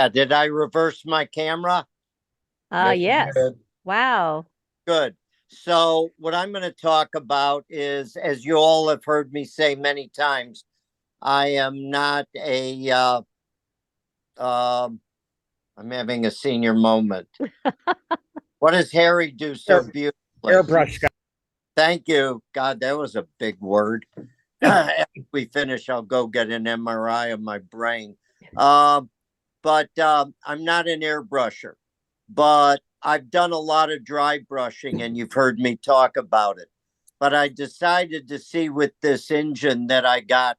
Did I reverse my camera? Yes, you Yes. did. Wow. Good. So, what I'm going to talk about is, as you all have heard me say many times, I am not a, um, I'm having a senior moment. What does Harry do so Air, beautifully? airbrush guy. Thank you. God, that was a big word. After we finish, I'll go get an MRI of my brain. Um, but I'm not an airbrusher, but I've done a lot of dry brushing and you've heard me talk about it. But I decided to see with this engine that I got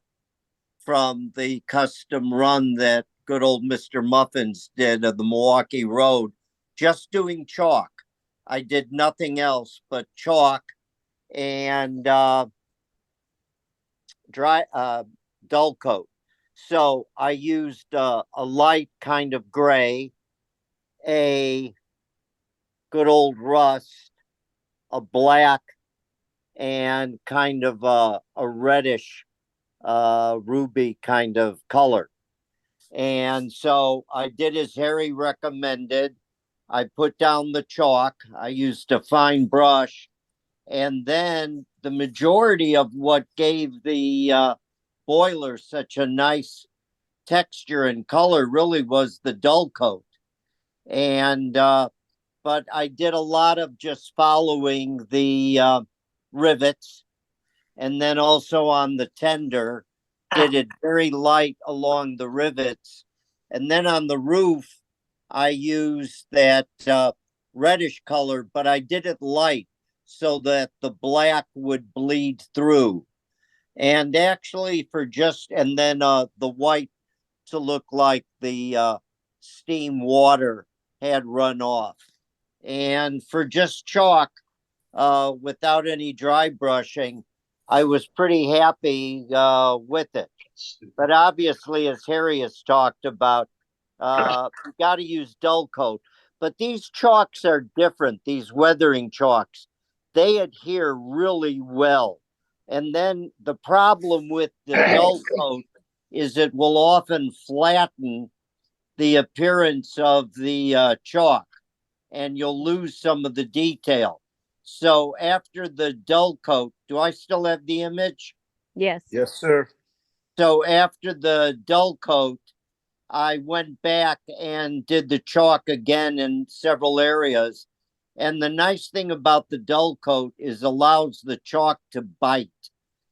from the custom run that good old Mr. Muffins did of the Milwaukee Road, just doing chalk. I did nothing else but chalk and dry dull coat. So I used a light kind of gray, a good old rust, a black, and kind of a reddish ruby kind of color. And so I did as Harry recommended. I put down the chalk. I used a fine brush. And then the majority of what gave the boiler such a nice texture and color really was the dull coat. And but I did a lot of just following the rivets, and then also on the tender, did it very light along the rivets, and then on the roof, I used that reddish color, but I did it light so that the black would bleed through, and actually for just and then the white to look like the steam water had run off. And for just chalk, without any dry brushing, I was pretty happy with it. But obviously, as Harry has talked about, you got to use dull coat. But these chalks are different, these weathering chalks. They adhere really well. And then the problem with the dull coat is it will often flatten the appearance of the chalk and you'll lose some of the detail. So after the dull coat, do I still have the image? Yes. Yes, sir. So after the dull coat, I went back and did the chalk again in several areas. And the nice thing about the dull coat is allows the chalk to bite.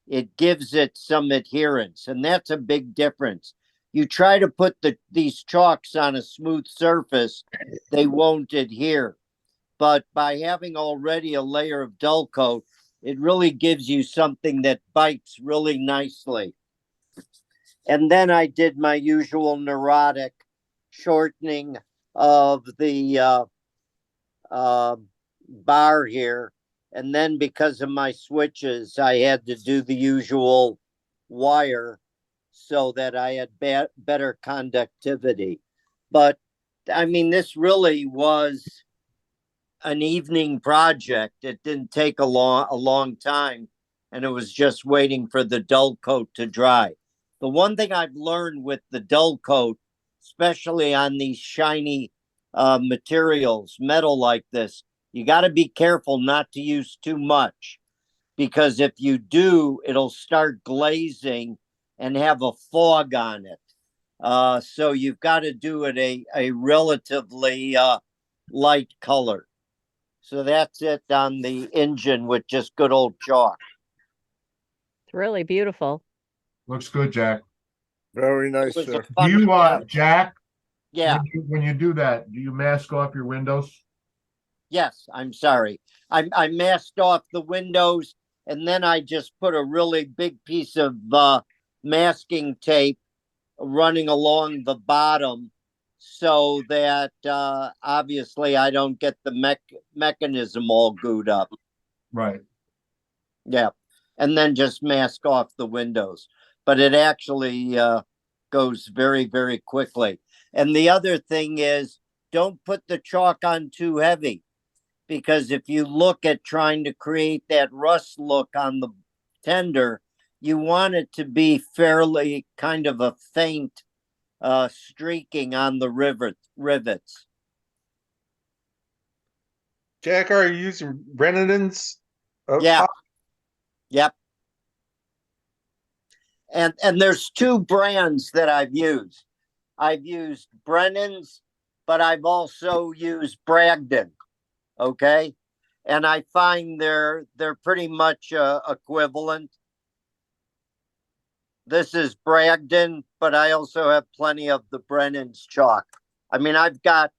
It gives it some adherence, and that's a big difference. You try to put these chalks on a smooth surface, they won't adhere. But by having already a layer of dull coat, it really gives you something that bites really nicely. And then I did my usual neurotic shortening of the uh, bar here. And then because of my switches, I had to do the usual wire so that I had better conductivity. But I mean, this really was an evening project. It didn't take a long time, and it was just waiting for the dull coat to dry. The one thing I've learned with the dull coat, especially on these shiny materials, metal like this, you got to be careful not to use too much because if you do, it'll start glazing and have a fog on it. So you've got to do it a relatively light color. So that's it on the engine with just good old chalk. It's really beautiful. Looks good, Jack. Very It nice, was a sir. Do fun you, project. Jack, Yeah. when you do that, do you mask off your windows? Yes. I'm sorry. I masked off the windows and then I just put a really big piece of masking tape running along the bottom so that obviously I don't get the mechanism all gooed up. Right. Yeah. And then just mask off the windows. But it actually goes very, very quickly. And the other thing is don't put the chalk on too heavy because if you look at trying to create that rust look on the tender, you want it to be fairly kind of a faint streaking on the rivets. Jack, are you using Brennan's? Yeah. Yep. And there's two brands that I've used. I've used Brennan's, but I've also used Bragdon. Okay. And I find they're pretty much equivalent. This is Bragdon, but I also have plenty of the Brennan's chalk. I mean, I've got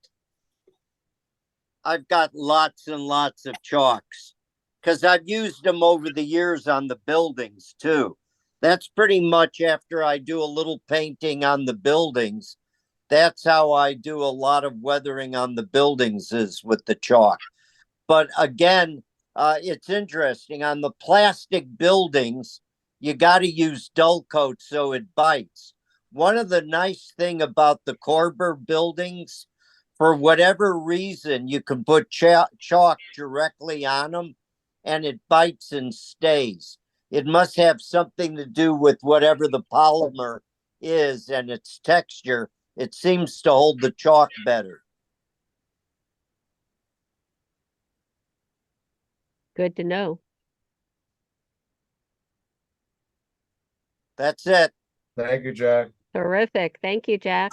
lots and lots of chalks because I've used them over the years on the buildings too. That's pretty much after I do a little painting on the buildings. That's how I do a lot of weathering on the buildings, is with the chalk. But again, it's interesting on the plastic buildings, you got to use dull coat so it bites. One of the nice thing about the Corber buildings, for whatever reason, you can put chalk directly on them and it bites and stays. It must have something to do with whatever the polymer is and its texture. It seems to hold the chalk better. Good to know. That's it. Thank you, Jack. Terrific. Thank you, Jack.